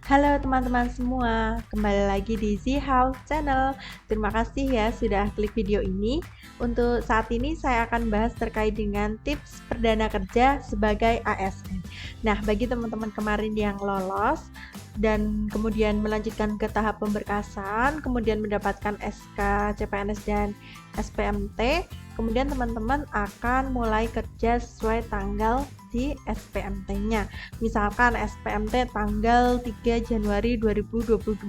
Halo teman-teman semua, kembali lagi di Z-House Channel. Terima kasih ya sudah klik video ini. Untuk saat ini saya akan bahas terkait dengan tips perdana kerja sebagai ASN. Nah, bagi teman-teman kemarin yang lolos dan kemudian melanjutkan ke tahap pemberkasan, kemudian mendapatkan SK CPNS dan SPMT, kemudian teman-teman akan mulai kerja sesuai tanggal di SPMT-nya. Misalkan SPMT tanggal 3 Januari 2022.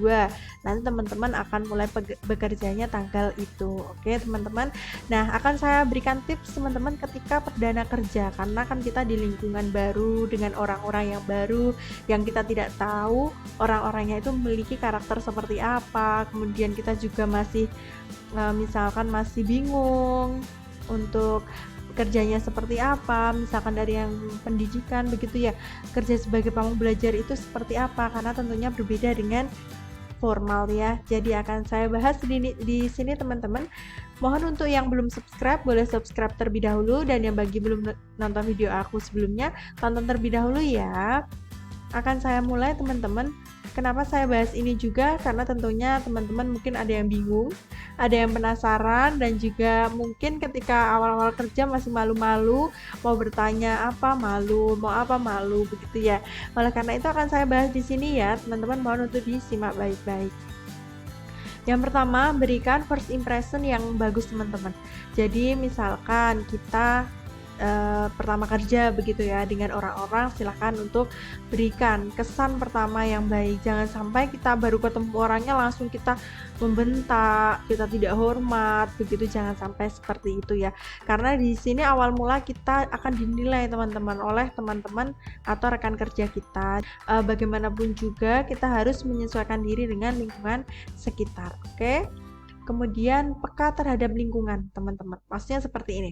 Nanti teman-teman akan mulai bekerjanya tanggal itu. Oke, teman-teman. Nah, akan saya berikan tips teman-teman ketika perdana kerja karena kan kita di lingkungan baru dengan orang-orang yang baru yang kita tidak tahu orang-orangnya itu memiliki karakter seperti apa. Kemudian kita juga masih misalkan masih bingung untuk kerjanya seperti apa, misalkan dari yang pendidikan begitu ya, kerja sebagai pamong belajar itu seperti apa, karena tentunya berbeda dengan formal ya. Jadi akan saya bahas di sini teman-teman. Mohon untuk yang belum subscribe boleh subscribe terlebih dahulu, dan yang bagi belum nonton video aku sebelumnya tonton terlebih dahulu ya. Akan saya mulai teman-teman. Kenapa saya bahas ini juga? Karena tentunya teman-teman mungkin ada yang bingung, ada yang penasaran, dan juga mungkin ketika awal-awal kerja masih malu-malu, mau bertanya apa malu, mau apa malu, begitu ya. Oleh karena itu akan saya bahas di sini ya, teman-teman mohon untuk disimak baik-baik. Yang pertama, berikan first impression yang bagus teman-teman. Jadi misalkan kita pertama kerja begitu ya dengan orang-orang, silahkan untuk berikan kesan pertama yang baik. Jangan sampai kita baru ketemu orangnya langsung kita membentak, kita tidak hormat begitu, jangan sampai seperti itu ya, karena di sini awal mula kita akan dinilai teman-teman oleh teman-teman atau rekan kerja kita. Bagaimanapun juga kita harus menyesuaikan diri dengan lingkungan sekitar. Oke. Kemudian peka terhadap lingkungan teman-teman, maksudnya seperti ini.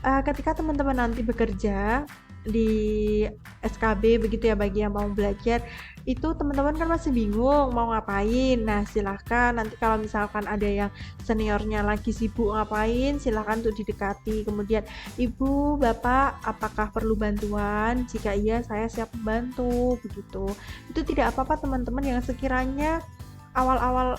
Ketika teman-teman nanti bekerja di SKB begitu ya, bagi yang mau belajar itu teman-teman kan masih bingung mau ngapain. Nah, silahkan nanti kalau misalkan ada yang seniornya lagi sibuk ngapain, silahkan untuk didekati. Kemudian, ibu, bapak, apakah perlu bantuan? Jika iya, saya siap membantu begitu. Itu tidak apa-apa teman-teman yang sekiranya awal-awal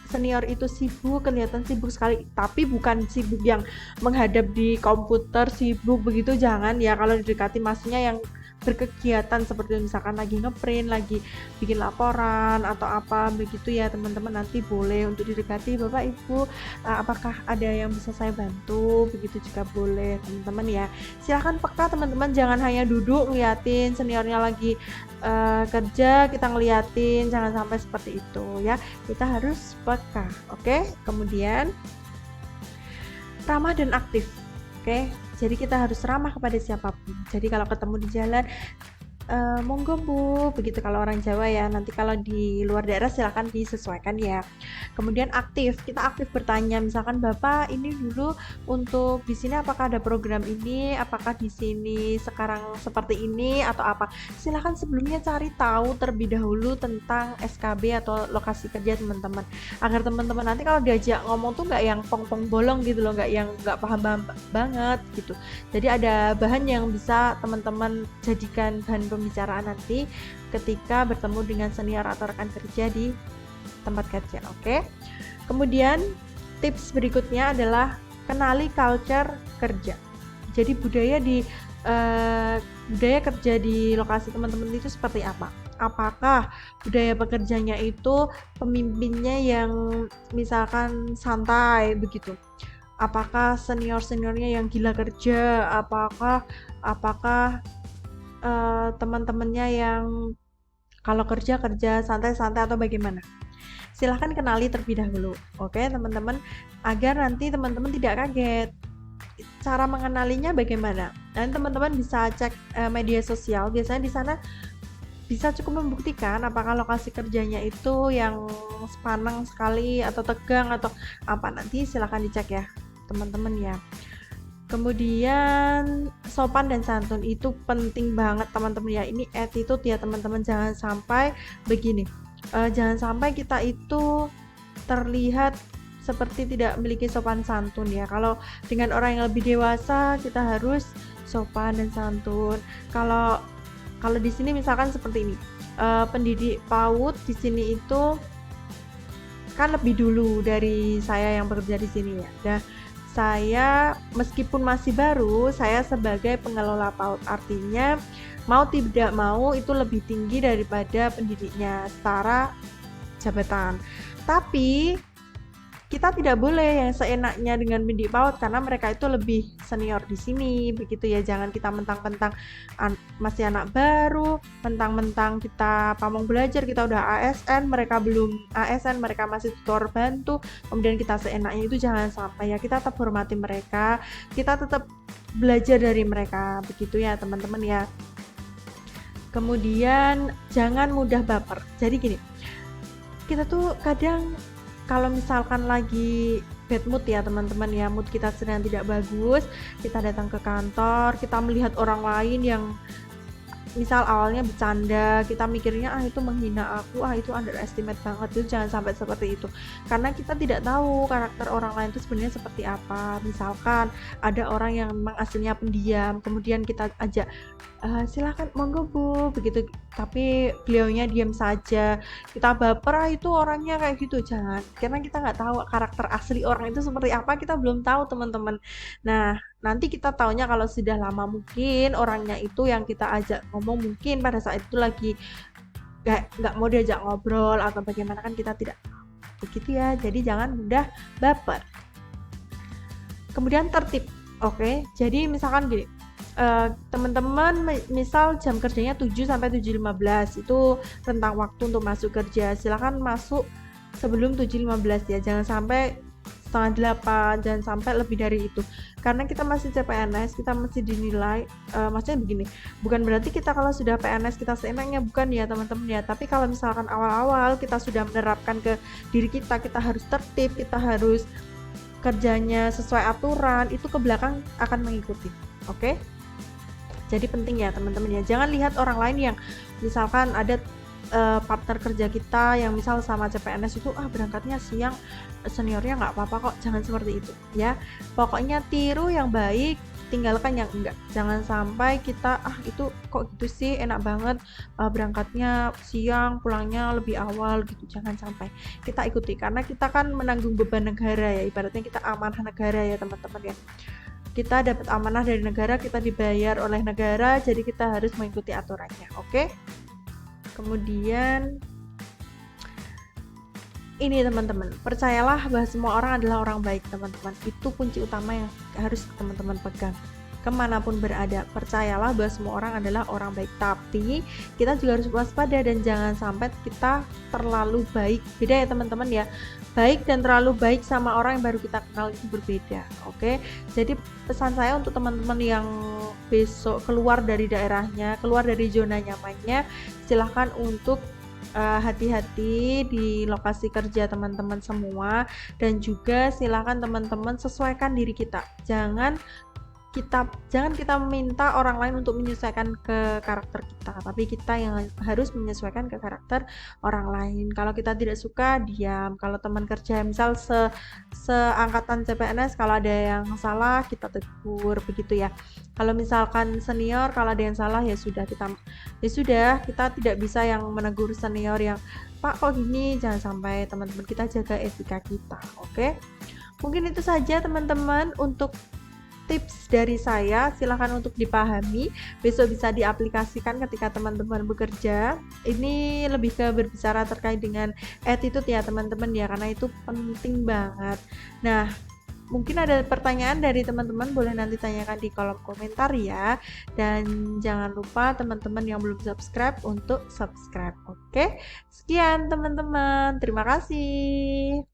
senior itu sibuk, kelihatan sibuk sekali, tapi bukan sibuk yang menghadap di komputer sibuk begitu, jangan ya. Kalau didekati maksudnya yang berkegiatan seperti misalkan lagi ngeprint, lagi bikin laporan atau apa begitu ya teman-teman, nanti boleh untuk didekati, bapak ibu apakah ada yang bisa saya bantu, begitu juga boleh teman-teman ya. Silahkan peka teman-teman, jangan hanya duduk ngeliatin seniornya lagi kerja kita ngeliatin, jangan sampai seperti itu ya, kita harus peka. Oke. Kemudian ramah dan aktif. Oke, jadi kita harus ramah kepada siapapun. Jadi kalau ketemu di jalan, monggo bu, begitu kalau orang Jawa ya. Nanti kalau di luar daerah silahkan disesuaikan ya. Kemudian aktif, kita aktif bertanya, misalkan bapak ini dulu untuk di sini apakah ada program ini, apakah di sini sekarang seperti ini atau apa. Silahkan sebelumnya cari tahu terlebih dahulu tentang SKB atau lokasi kerja teman-teman, agar teman-teman nanti kalau diajak ngomong tuh nggak yang pong-pong bolong gitu loh, nggak yang nggak paham banget gitu. Jadi ada bahan yang bisa teman-teman jadikan bahan pembicaraan nanti ketika bertemu dengan senior atau rekan kerja di tempat kerja. Oke. Kemudian tips berikutnya adalah kenali culture kerja. Jadi budaya kerja di lokasi teman-teman itu seperti apa? Apakah budaya pekerjanya itu pemimpinnya yang misalkan santai begitu? Apakah senior-seniornya yang gila kerja? Apakah teman-temannya yang kalau kerja santai-santai atau bagaimana? Silahkan kenali terlebih dahulu. Oke teman-teman, agar nanti teman-teman tidak kaget. Cara mengenalinya bagaimana? Dan teman-teman bisa cek media sosial, biasanya di sana bisa cukup membuktikan apakah lokasi kerjanya itu yang sepanang sekali atau tegang atau apa. Nanti silahkan dicek ya teman-teman ya. Kemudian sopan dan santun itu penting banget teman-teman ya. Ini attitude ya teman-teman, jangan sampai begini, jangan sampai kita itu terlihat seperti tidak memiliki sopan santun ya. Kalau dengan orang yang lebih dewasa kita harus sopan dan santun. Kalau di sini misalkan seperti ini, pendidik PAUD di sini itu kan lebih dulu dari saya yang bekerja di sini ya. Dan saya meskipun masih baru, saya sebagai pengelola PAUD, artinya mau tidak mau itu lebih tinggi daripada pendidiknya secara jabatan. Tapi kita tidak boleh yang seenaknya dengan pendidik PAUD karena mereka itu lebih senior di sini, begitu ya. Jangan kita mentang-mentang masih anak baru, mentang-mentang kita pamong belajar, kita udah ASN, mereka belum ASN, mereka masih tutor bantu, kemudian kita seenaknya, itu jangan sampai ya. Kita tetap hormati mereka, kita tetap belajar dari mereka, begitu ya teman-teman ya. Kemudian jangan mudah baper. Jadi gini, kita tuh kadang kalau misalkan lagi bad mood ya teman-teman ya, mood kita sedang tidak bagus, kita datang ke kantor, kita melihat orang lain yang misal awalnya bercanda, kita mikirnya itu menghina aku, itu underestimate banget, itu jangan sampai seperti itu. Karena kita tidak tahu karakter orang lain itu sebenarnya seperti apa. Misalkan ada orang yang memang aslinya pendiam, kemudian kita ajak silakan monggo Bu, begitu, tapi beliaunya diam saja, kita baper, itu orangnya kayak gitu. Jangan, karena kita nggak tahu karakter asli orang itu seperti apa, kita belum tahu teman-teman. Nah, nanti kita taunya kalau sudah lama, mungkin orangnya itu yang kita ajak ngomong mungkin pada saat itu lagi nggak mau diajak ngobrol atau bagaimana, kan kita tidak begitu ya. Jadi jangan mudah baper. Kemudian tertib. Oke, jadi misalkan gini, teman-teman misal jam kerjanya 7 sampai 7.15 itu rentang waktu untuk masuk kerja, silakan masuk sebelum 7.15 ya, jangan sampai setengah 8, jangan sampai lebih dari itu, karena kita masih CPNS, kita masih dinilai, maksudnya begini, bukan berarti kita kalau sudah PNS kita seenaknya, bukan ya teman-teman ya. Tapi kalau misalkan awal-awal kita sudah menerapkan ke diri kita harus tertib, kita harus kerjanya sesuai aturan, itu ke belakang akan mengikuti. Oke? Jadi penting ya teman-teman ya, jangan lihat orang lain yang misalkan ada partner kerja kita yang misal sama CPNS itu berangkatnya siang, seniornya nggak apa-apa kok, jangan seperti itu ya. Pokoknya tiru yang baik, tinggalkan yang enggak. Jangan sampai kita itu kok gitu sih, enak banget berangkatnya siang, pulangnya lebih awal gitu. Jangan sampai kita ikuti, karena kita kan menanggung beban negara ya, ibaratnya kita amanah negara ya teman-teman ya. Kita dapat amanah dari negara, kita dibayar oleh negara, jadi kita harus mengikuti aturannya. Oke? Kemudian ini teman-teman, percayalah bahwa semua orang adalah orang baik teman-teman. Itu kunci utama yang harus teman-teman pegang kemanapun berada. Percayalah bahwa semua orang adalah orang baik, tapi kita juga harus waspada dan jangan sampai kita terlalu baik. Beda ya teman-teman ya, baik dan terlalu baik sama orang yang baru kita kenal itu berbeda. Oke, jadi pesan saya untuk teman-teman yang besok keluar dari daerahnya, keluar dari zona nyamannya, silahkan untuk hati-hati di lokasi kerja teman-teman semua, dan juga silahkan teman-teman sesuaikan diri kita. Jangan kita meminta orang lain untuk menyesuaikan ke karakter kita, tapi kita yang harus menyesuaikan ke karakter orang lain. Kalau kita tidak suka, diam. Kalau teman kerja misal seangkatan CPNS, kalau ada yang salah kita tegur, begitu ya. Kalau misalkan senior, kalau ada yang salah ya sudah kita tidak bisa yang menegur senior yang Pak kok gini, jangan sampai. Teman-teman, kita jaga etika kita. Oke? Mungkin itu saja teman-teman untuk tips dari saya, silahkan untuk dipahami, besok bisa diaplikasikan ketika teman-teman bekerja. Ini lebih ke berbicara terkait dengan attitude ya teman-teman ya, karena itu penting banget. Nah, mungkin ada pertanyaan dari teman-teman, boleh nanti tanyakan di kolom komentar ya. Dan jangan lupa teman-teman yang belum subscribe untuk subscribe. Oke, sekian teman-teman, terima kasih.